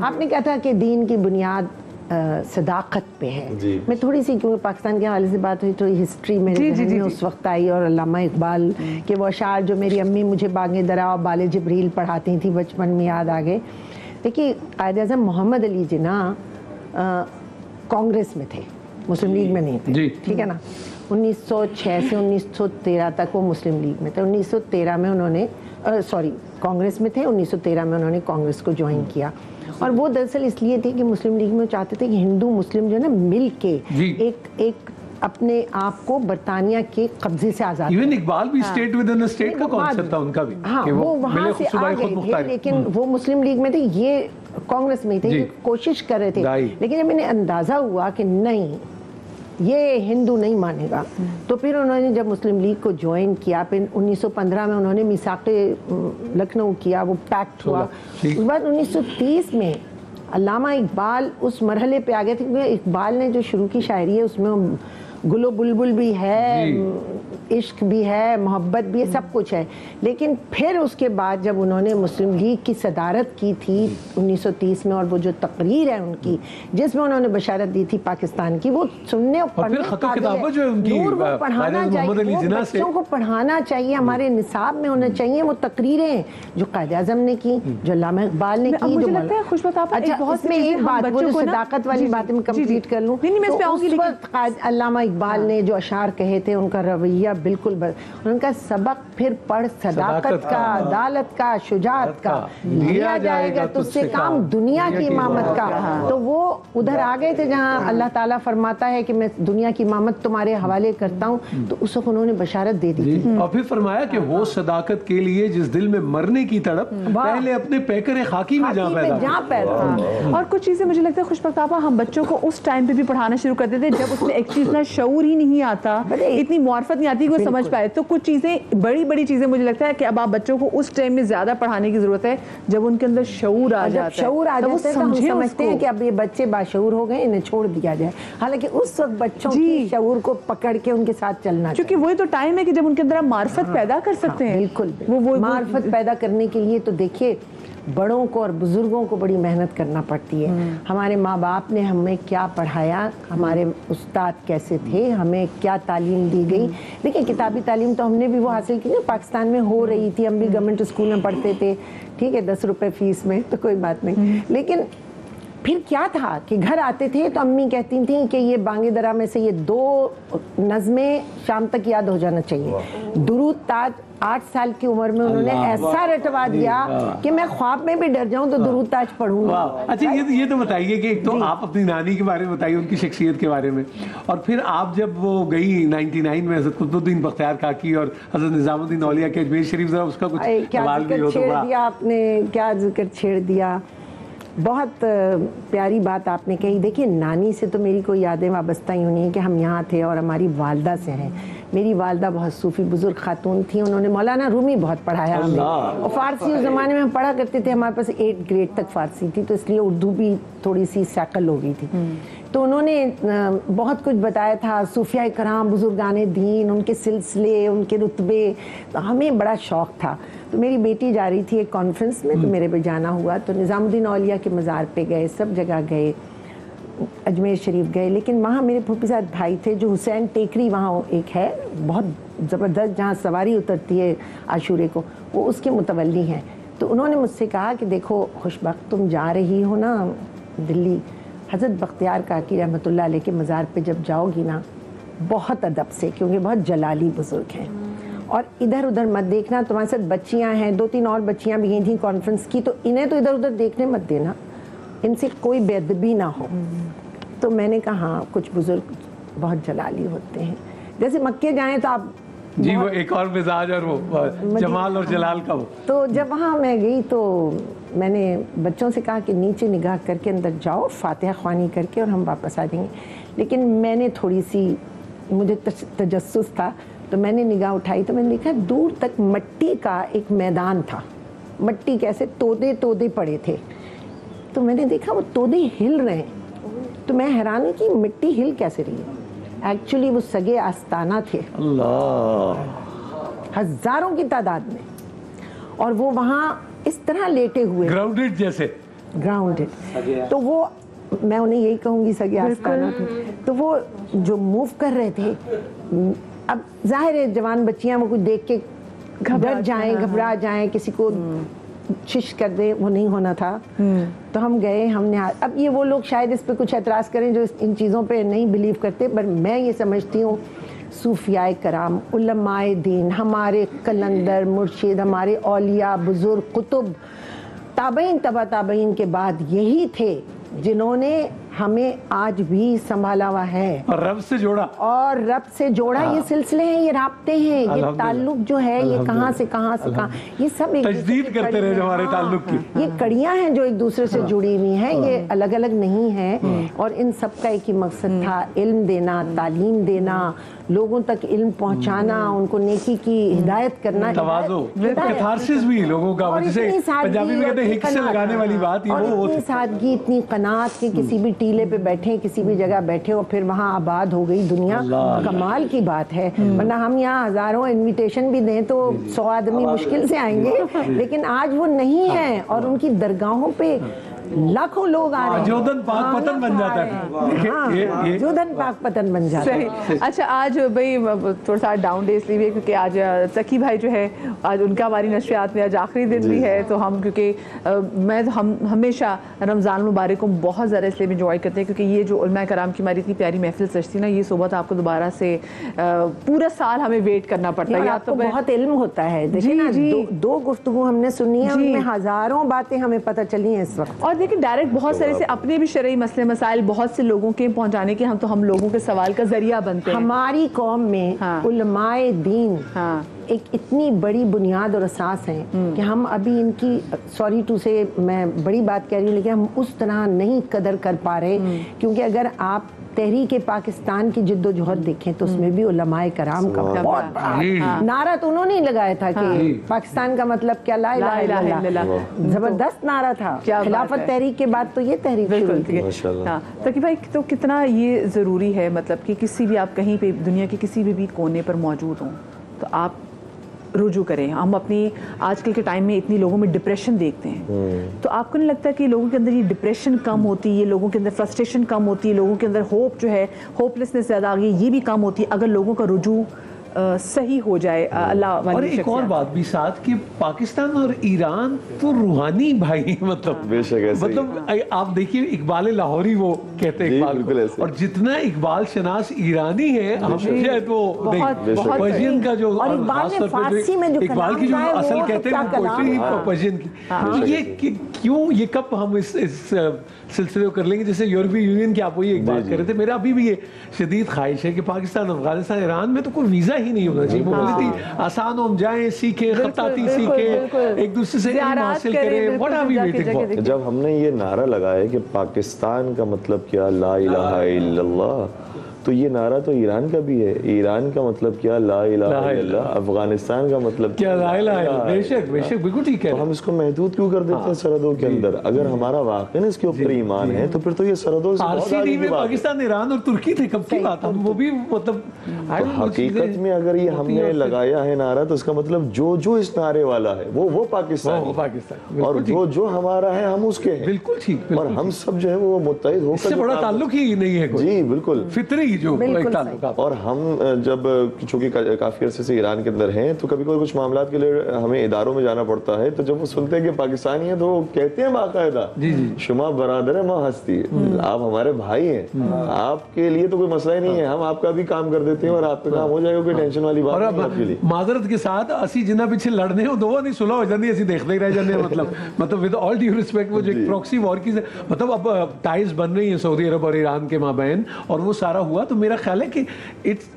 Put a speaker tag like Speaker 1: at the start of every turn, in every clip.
Speaker 1: آپ نے کہا تھا کہ دین کی بنیاد صداقت پہ ہے. میں تھوڑی سی کیونکہ پاکستان کے حوالے سے بات ہوئی تھوڑی ہسٹری میرے ذہن میں اس وقت آئی اور علامہ اقبال کے وہ اشعار جو میری امی مجھے بانگے درا و بال جبریل پڑھاتی تھیں بچپن میں یاد آ گئے. دیکھیے قائد اعظم محمد علی جناح کانگریس میں تھے, مسلم لیگ میں نہیں تھے, ٹھیک ہے نا. 1906 سے 1913 تک وہ مسلم لیگ میں تھے. 1913 میں انہوں نے کانگریس میں تھے. 1913 میں انہوں نے کانگریس کو جوائن کیا اور وہ دراصل اس لیے تھی کہ مسلم لیگ میں چاہتے تھے کہ ہندو مسلم جو ہے نا مل کے ایک اپنے آپ کو برطانیہ کے قبضے سے آزاد.
Speaker 2: ایون اقبال بھی اسٹیٹ ود ان اسٹیٹ کا کانسیپٹ تھا ان کا بھی.
Speaker 1: ہاں وہ وہاں سے آ گئے تھے لیکن وہ مسلم لیگ میں تھے, یہ کانگریس میں تھے, کوشش کر رہے تھے. لیکن جب انہیں اندازہ ہوا کہ نہیں یہ ہندو نہیں مانے گا تو پھر انہوں نے جب مسلم لیگ کو جوائن کیا, پھر 1915 میں انہوں نے میثاق لکھنؤ کیا, وہ پیکٹ ہوا. اس کے بعد 1930 میں علامہ اقبال اس مرحلے پہ آ گئے تھے کیونکہ اقبال نے جو شروع کی شاعری ہے اس میں گل و بلبل بھی ہے, عشق بھی ہے, محبت بھی ہے, سب کچھ ہے. لیکن پھر اس کے بعد جب انہوں نے مسلم لیگ کی صدارت کی تھی 1930 میں, اور وہ جو تقریر ہے ان کی جس میں انہوں نے بشارت دی تھی پاکستان کی, وہ سننے اور پڑھنے وہ پڑھانا چاہیے, وہ بچوں کو پڑھانا چاہیے, ہمارے نصاب میں ہونا چاہیے. وہ تقریریں جو قائد اعظم نے کی, جو علامہ اقبال نے کی, جو اس میں ایک بات وہ جو صداقت والی بات میں کمپلیٹ کر لوں, اس وقت علامہ اقبال نے جو اشعار کہے تھے ان کا رویہ بالکل ان کا سبق پھر پڑھ صداقت کا, عدالت کا, شجاعت کا, لیا جائے گا تجھ سے کام دنیا کی امامت کا. تو وہ ادھر آ گئے تھے جہاں اللہ تعالیٰ فرماتا ہے کہ میں دنیا کی امامت تمہارے حوالے کرتا ہوں, تو اس وقت انہوں نے بشارت دے دی تھی.
Speaker 2: اور پھر فرمایا کہ وہ صداقت کے لیے جس دل میں مرنے کی تڑپ پہلے اپنے پیکر خاکی میں جہاں پیدا.
Speaker 3: اور کچھ چیزیں مجھے لگتا ہے خوشبخت آپا ہم بچوں کو اس ٹائم پہ بھی پڑھانا شروع کرتے تھے جب اس میں ایک چیز نہ شعور ہی نہیں آتا, اتنی معرفت نہیں آتی کہ وہ سمجھ پائے. تو کچھ چیزیں بڑی چیزیں مجھے لگتا ہے کہ اب آپ بچوں کو اس ٹائم میں زیادہ پڑھانے کی ضرورت ہے جب ان کے اندر شعور آ جاتا ہے.
Speaker 1: شعور آ جاتا ہے تو ہم سمجھتے ہیں کہ اب یہ بچے باشعور ہو گئے, انہیں چھوڑ دیا جائے. حالانکہ اس وقت بچوں کی شعور کو پکڑ کے ان کے ساتھ چلنا,
Speaker 3: کیونکہ وہی تو ٹائم ہے کہ جب ان کے اندر آپ معرفت پیدا کر سکتے ہیں.
Speaker 1: بالکل وہ معرفت پیدا کرنے کے لیے تو دیکھیے بڑوں کو اور بزرگوں کو بڑی محنت کرنا پڑتی ہے. ہمارے ماں باپ نے ہمیں کیا پڑھایا, ہمارے استاد کیسے تھے, ہمیں کیا تعلیم دی گئی. دیکھیں کتابی تعلیم تو ہم نے بھی وہ حاصل کی نا, پاکستان میں ہو رہی تھی, ہم بھی گورنمنٹ اسکول میں پڑھتے تھے, ٹھیک ہے, 10 روپے فیس میں, تو کوئی بات نہیں. لیکن پھر کیا تھا کہ گھر آتے تھے تو امی کہتی تھیں کہ یہ بانگے درا میں سے یہ 2 نظمیں شام تک یاد ہو جانا چاہیے. درود تاج 8 سال کی عمر میں انہوں نے ایسا رٹوا دیا کہ میں خواب میں بھی ڈر جاؤں تو درود تاج پڑھوں گا.
Speaker 2: اچھا یہ تو بتائیے کہ ایک تو آپ اپنی نانی کے بارے میں بتائیے, ان کی شخصیت کے بارے میں, اور پھر آپ جب وہ گئی 99 میں حضرت قطب الدین بختیار کاکی اور حضرت نظام الدین اولیاء کے اجمیر شریف, ذرا اس کا کچھ سوال بھی ہو تو
Speaker 1: چھیڑ دیا آپ نے, کیا ذکر چھیڑ دیا. بہت پیاری بات آپ نے کہی. دیکھیے نانی سے تو میری کوئی یادیں وابستہ ہی ہونی ہے کہ ہم یہاں تھے, اور ہماری والدہ سے ہیں. میری والدہ بہت صوفی بزرگ خاتون تھیں, انہوں نے مولانا رومی بہت پڑھایا ہمیں, اور فارسی اس زمانے میں ہم پڑھا کرتے تھے, ہمارے پاس 8 گریڈ تک فارسی تھی, تو اس لیے اردو بھی تھوڑی سی سیکل ہو گئی تھی. تو انہوں نے بہت کچھ بتایا تھا, صوفیاء کرام, بزرگان دین, ان کے سلسلے, ان کے رتبے, تو ہمیں بڑا شوق تھا. تو میری بیٹی جا رہی تھی ایک کانفرنس میں, تو میرے پہ جانا ہوا, تو نظام الدین اولیاء کے مزار پہ گئے, سب جگہ گئے, اجمیر شریف گئے. لیکن وہاں میرے پھوپھی صاحب بھائی تھے جو حسین ٹیکری, وہاں ایک ہے بہت زبردست جہاں سواری اترتی ہے عاشورے کو, وہ اس کے متولی ہیں. تو انہوں نے مجھ سے کہا کہ دیکھو خوشبخت تم جا رہی ہو نا دلی, حضرت بختیار کاکی رحمۃ اللہ علیہ کے مزار پہ جب جاؤ گی نا بہت ادب سے, کیونکہ بہت جلالی بزرگ ہیں, اور ادھر ادھر مت دیکھنا. تمہارے ساتھ بچیاں ہیں, 2-3 اور بچیاں بھی گئی تھیں کانفرنس کی, تو انہیں تو ادھر ادھر دیکھنے مت دینا, ان سے کوئی بے ادبی نہ ہو. تو میں نے کہا ہاں کچھ بزرگ بہت جلالی ہوتے ہیں, جیسے مکے جائیں تو آپ
Speaker 2: جی وہ ایک اور مزاج اور وہ جمال اور جلال کا وہ.
Speaker 1: تو جب وہاں میں گئی تو میں نے بچوں سے کہا کہ نیچے نگاہ کر کے اندر جاؤ, فاتحہ خوانی کر کے, اور ہم واپس آ جائیں گے. لیکن میں نے تھوڑی سی, مجھے تجسس تھا, تو میں نے نگاہ اٹھائی تو میں نے دیکھا دور تک مٹی کا ایک میدان تھا, مٹی کیسے تودے پڑے تھے. تو میں نے دیکھا وہ تودے ہل رہے ہیں, تو میں حیران ہوئی کہ مٹی ہل کیسے رہی ہے. ایکچولی وہ سگے آستانہ تھے, اللہ, ہزاروں کی تعداد میں. اور وہ وہاں اس طرح لیٹے ہوئے,
Speaker 2: گراؤنڈڈ جیسے,
Speaker 1: گراؤنڈڈ, تو وہ میں انہیں یہی کہوں گی سگے آستانہ تھے, تو وہ جو موو کر رہے تھے, اب ظاہر ہے جوان بچیاں وہ کچھ دیکھ کے ڈر جائیں, گھبرا جائیں, کسی کو شش کر دیں, وہ نہیں ہونا تھا. تو ہم گئے, ہم نے, اب یہ وہ لوگ شاید اس پہ کچھ اعتراض کریں جو ان چیزوں پہ نہیں بلیو کرتے, پر میں یہ سمجھتی ہوں صوفیاء کرام, علماء دین, ہمارے قلندر مرشد, ہمارے اولیاء بزرگ قطب, تابعین تبع تابعین کے بعد یہی تھے جنہوں نے ہمیں آج بھی سنبھالا ہوا ہے
Speaker 2: اور رب سے جوڑا,
Speaker 1: اور رب سے جوڑا. یہ سلسلے ہیں, یہ رابطے ہیں, یہ تعلق جو ہے یہ کہاں سے کہاں, یہ سب
Speaker 2: تجدید کرتے رہے ہمارے تعلق کی.
Speaker 1: یہ کڑیاں ہیں جو ایک دوسرے سے جڑی ہوئی ہیں, یہ الگ الگ نہیں ہیں. اور ان سب کا ایک ہی مقصد تھا, علم دینا, تعلیم دینا, لوگوں تک علم پہنچانا, ان کو نیکی کی ہدایت کرنا,
Speaker 2: تواضع, کیتھارسس بھی لوگوں کا, جسے پنجابی میں کہتے ہیں ہک سے لگانے والی بات, یہ وہ
Speaker 1: اتنی سادگی, اتنی قناعت کہ کسی بھی ٹیلے پہ بیٹھے, کسی بھی جگہ بیٹھے اور پھر وہاں آباد ہو گئی دنیا. کمال کی بات ہے, ورنہ ہم یہاں ہزاروں انویٹیشن بھی دیں تو 100 آدمی مشکل سے آئیں گے, لیکن آج وہ نہیں ہیں, اور ان کی درگاہوں پہ لاکھوں لوگ آ رہے ہیں.
Speaker 2: جودن پاک پتن بن جاتا ہے,
Speaker 1: جودن پاک پتن بن جاتا ہے.
Speaker 3: اچھا, آج بھائی تھوڑا سا ڈاؤن ڈے اس لیے کیونکہ آج سکی بھائی جو ہے, آج ان کا ہماری نشریات میں آج آخری دن بھی ہے, تو ہم کیونکہ میں ہم ہمیشہ رمضان المبارک کو بہت زیادہ اس لیے بھی انجوائے کرتے ہیں کیونکہ یہ جو علماء کرام کی ہماری اتنی پیاری محفل سجتی نا, یہ صحبت آپ کو دوبارہ سے پورا سال ہمیں ویٹ کرنا پڑتا ہے.
Speaker 1: آپ کو بہت علم ہوتا ہے, دیکھیں نا, دو گفتگو ہم نے سنی ہے, ان میں ہزاروں باتیں ہمیں پتہ چلی ہیں اس وقت.
Speaker 3: اور دیکھیں ڈائریکٹ بہت سارے سے اپنے بھی شرعی مسئلے مسائل بہت سے لوگوں کے پہنچانے کے, ہم لوگوں کے سوال کا ذریعہ بنتے ہیں.
Speaker 1: ہماری قوم میں علماء دین ایک اتنی بڑی بنیاد اور اساس ہیں کہ ہم ابھی ان کی, سوری ٹو سے میں بڑی بات کہہ رہی ہوں, لیکن ہم اس طرح نہیں قدر کر پا رہے, کیونکہ اگر آپ تحریک پاکستان کی جد و جہد دیکھیں تو اس میں بھی علماء کرام کا بہت بڑا نعرہ تو انہوں نے لگایا تھا کہ پاکستان کا مطلب کیا, لا الہ الا اللہ, زبردست نعرہ تھا. خلافت تحریک کے بعد تو یہ تحریک شروع ہوئی.
Speaker 3: تقی بھائی, تو کتنا یہ ضروری ہے مطلب کہ کسی بھی آپ کہیں پہ دنیا کے کسی بھی کونے پر موجود ہوں تو آپ رجوع کریں. ہم اپنی آج کل کے ٹائم میں اتنی لوگوں میں ڈپریشن دیکھتے ہیں, تو آپ کو نہیں لگتا کہ لوگوں کے اندر یہ ڈپریشن کم ہوتی ہے, لوگوں کے اندر فرسٹریشن کم ہوتی ہے, لوگوں کے اندر ہوپ جو ہے, ہوپلیسنس زیادہ آ گئی, یہ بھی کم ہوتی ہے اگر لوگوں کا رجوع صحیح ہو جائے اللہ والی.
Speaker 2: اور ایک اور بات بھی ساتھ کہ پاکستان اور ایران تو روحانی بھائی, مطلب آپ دیکھیے اقبال لاہوری وہ کہتے ہیں اقبال, اور جتنا اقبال شناس ایرانی ہے, ہم شاید وہ پرشین کا جو اقبال کی جو اصل کہتے ہیں پوئٹری پرشین کی, یہ کیوں, یہ کب ہم اس سلسلے کو کر لیں گے جیسے یورپی یونین کی آپ وہی ایک بات کر رہے تھے. میرا ابھی بھی یہ شدید خواہش ہے کہ پاکستان, افغانستان, ایران میں تو کوئی ویزا ہی نہیں ہونا چاہیے. موبلٹی آسان ہو, ہم جائیں, سیکھیں, خطاطی سیکھیں, ایک دوسرے سے علم حاصل کریں. What are we waiting for?
Speaker 4: جب ہم نے یہ نعرہ لگایا کہ پاکستان کا مطلب کیا, لا الہ الا اللہ, تو یہ نعرہ تو ایران کا بھی ہے. ایران کا مطلب کیا, لا الہ الا اللہ. افغانستان کا مطلب
Speaker 2: کیا, لا الہ الا اللہ. بے شک, بے شک, بالکل ٹھیک ہے.
Speaker 4: ہم اس کو محدود کیوں کر دیتے ہیں سرحدوں کے اندر؟ اگر ہمارا واقعی اس کے اوپر ایمان ہے تو پھر تو یہ سرحدوں سے بہت آگے کی بات ہے.
Speaker 2: پاکستان, ایران اور ترکی تھے کب کی بات, ہم وہ بھی مطلب
Speaker 4: حقیقت میں اگر یہ ہم نے لگایا ہے نعرہ تو اس کا مطلب جو اس نعرے والا ہے وہ پاکستان, اور جو ہمارا ہے ہم اس کے ہیں.
Speaker 2: بالکل ٹھیک,
Speaker 4: اور ہم سب جو ہے وہ متحد ہو کر,
Speaker 2: اس سے بڑا تعلق ہی نہیں ہے.
Speaker 4: جی بالکل
Speaker 2: فطری جو ایک تعلق.
Speaker 4: اور ہم جب چونکہ کافی عرصے سے ایران کے اندر ہیں تو کبھی کچھ معاملات کے لیے ہمیں اداروں میں جانا پڑتا ہے, تو جب وہ سنتے ہیں کہ پاکستانی ہیں تو وہ کہتے ہیں باقاعدہ, شما برادر ہے, ماں ہستی ہے, آپ ہمارے بھائی ہیں, آپ کے لیے تو کوئی مسئلہ ہی نہیں ہے, ہم آپ کا بھی کام کر دیتے ہیں اور آپ کا کام ہو جائے گا, کوئی ٹینشن والی بات نہیں آپ کے لیے.
Speaker 2: معذرت کے ساتھ اسی جنہ پیچھے لڑنے ہو دو نہیں صلح ہو جاتی, اسی دیکھتے ہی رہ جاتے ہیں. مطلب ود آل ڈیو ریسپیکٹ, وہ جو ایک پروکسی وار کی مطلب اب ٹائز بن رہی ہیں سعودی عرب اور ایران کے مابین, اور وہ سارا ہوا, تو میرا خیال ہے کہ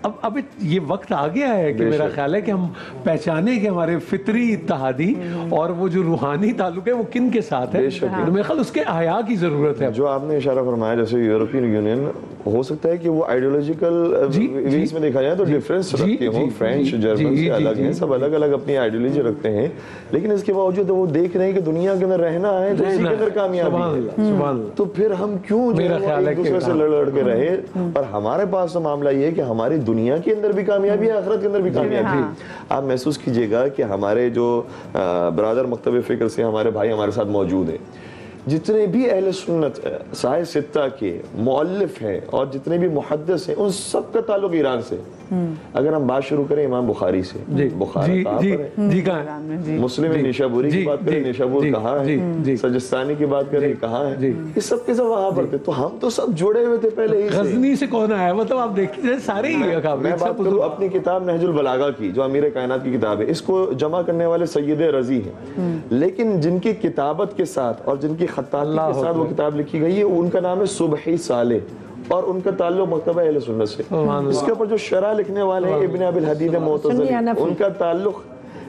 Speaker 2: اب یہ وقت آ گیا ہے کہ میرا خیال ہے کہ ہم پہچانے کہ ہمارے فطری اتحادی اور وہ جو روحانی تعلق ہے وہ کن کے ساتھ ہے. میرے خیال اس کے احیا کی ضرورت ہے.
Speaker 4: جو آپ نے اشارہ فرمایا جیسے یورپین یونین, ہو سکتا ہے کہ وہ آئیڈیولوجیکل ویز میں دیکھا جائے تو ڈیفرنس رکھتے ہوں, فرینچ جرمن سے الگ ہیں, سب الگ الگ اپنی آئیڈیولوجی رکھتے ہیں, لیکن اس کے باوجود وہ دیکھ رہے ہیں کہ دنیا کے اندر رہنا ہے تو اسی کے اندر کامیابی ہے. تو پھر ہم کیوں جو ایک دوسرے سے لڑ کے رہے, اور ہمارا ہمارے پاس تو معاملہ یہ ہے کہ ہماری دنیا کے اندر بھی کامیابی ہے, آخرت کے اندر بھی کامیابی ہے. آپ محسوس کیجئے گا کہ ہمارے جو برادر مکتب فکر سے ہمارے بھائی ہمارے ساتھ موجود ہیں, جتنے بھی اہل سنت سائے ستہ کے مؤلف ہیں اور جتنے بھی محدث ہیں, ان سب کا تعلق ایران سے. اگر ہم بات شروع کریں امام بخاری سے, بخاری کہاں پر ہے, مسلم نیشابوری کی بات کریں نیشابور کہاں ہے, سجستانی کی بات کریں کہاں ہے, یہ سب کے سب وہاں پر تھے. تو ہم تو سب جڑے ہوئے تھے پہلے ہی سے.
Speaker 2: غزنی سے کون آیا, مطلب آپ دیکھتے سارے ہی.
Speaker 4: میں بات کروں اپنی کتاب نہج البلاغہ کی, جو امیر کائنات کی کتاب ہے, اس کو جمع کرنے والے سید رضی ہیں, لیکن جن کی کتابت کے ساتھ اور جن کی خطاطی کے ساتھ وہ کتاب لکھی گئی ہے, ان کا نام ہے صبحی صالح, اور ان کا تعلق مکتبہ اہل سنت سے. اس کے اوپر جو شرح لکھنے والے ہیں ابن ابی الحدید معتزلی, ان کا تعلق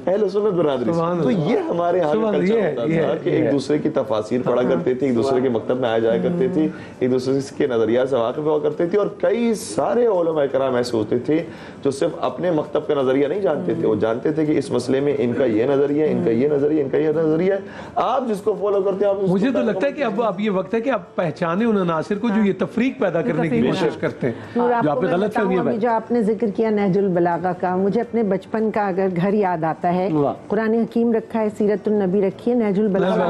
Speaker 4: اہل سنت برادری سے. تو یہ ہمارے یہاں کا کلچر ہوتا تھا کہ ایک دوسرے کی تفاسیر پڑھا کرتے تھے, ایک دوسرے کے مکتب میں آیا جایا کرتے تھے, ایک دوسرے کے نظریات سے واقف ہوا کرتے تھے. اور کئی سارے علماء کرام ایسے ہوتے تھے جو صرف اپنے مکتب کا نظریہ نہیں جانتے تھے, وہ جانتے تھے کہ اس مسئلے میں ان کا یہ نظریہ, ان کا یہ نظریہ, ان کا یہ نظریہ ہے. آپ جس کو فالو کرتے ہیں, آپ
Speaker 2: مجھے تو لگتا ہے کہ اب یہ وقت ہے کہ آپ پہچانے ان عناصر کو جو یہ تفریق پیدا کرنے کی کوشش کرتے ہیں, جو آپ غلط فہمی ہے.
Speaker 1: جو آپ نے ذکر کیا نہج البلاغہ کا, مجھے اپنے بچپن کا اگر گھر یاد آتا ہے, قرآن حکیم رکھا ہے, سیرت النبی رکھی ہے, نہج البلاغہ,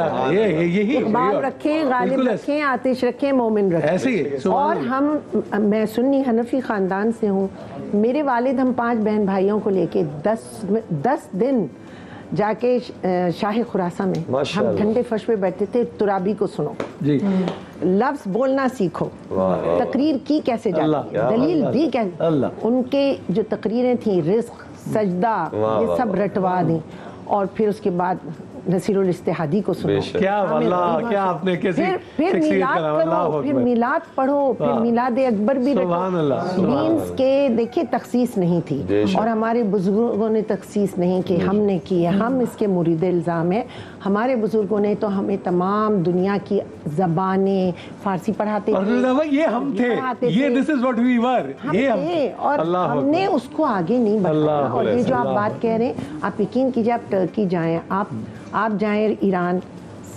Speaker 1: اقبال رکھے, غالب رکھے, آتش رکھے, مومن رکھے. اور میں سنی حنفی خاندان سے ہوں. میرے والد ہم 5 بہن بھائیوں کو لے کے 10 دن جا کے شاہ خراساں میں ہم ٹھنڈے فرش پہ بیٹھتے تھے. ترابی کو سنو, لفظ بولنا سیکھو, تقریر کی کیسے جاتی ہے, دلیل دی کیسے. ان کے جو تقریریں تھیں, رزق, سجدہ, یہ سب رٹوا دیں. اور پھر اس کے بعد نصیر الاجتہادی کو سنو.
Speaker 2: کیا واللہ, کیا آپ نے کیسی
Speaker 1: شخصیت کرو, پھر میلاد پڑھو, پھر میلاد اکبر بھی رکھو. مینز کے دیکھیں تخصیص نہیں تھی, اور ہمارے بزرگوں نے تخصیص نہیں کہ ہم نے کی ہے, ہم اس کے مرید الزام ہیں. ہمارے بزرگوں نے تو ہمیں تمام دنیا کی زبانیں, فارسی پڑھاتے تھے,
Speaker 2: یہ ہم تھے, یہ this is what we were, یہ ہم تھے,
Speaker 1: اور ہم نے اس کو آگے نہیں بڑھایا. اور یہ جو آپ بات کہہ رہے ہیں, آپ یقین کیجئے, آپ ٹرکی جائیں, آپ جائیں ایران,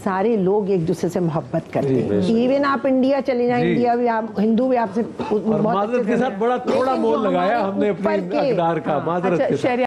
Speaker 1: سارے لوگ ایک دوسرے سے محبت کرتے ہیں. ایون آپ انڈیا چلے جائیں, انڈیا بھی آپ, ہندو بھی آپ سے
Speaker 2: معذرت کے ساتھ بڑا تھوڑا مول لگایا ہم نے اپنے اقدار کا, معذرت کے ساتھ.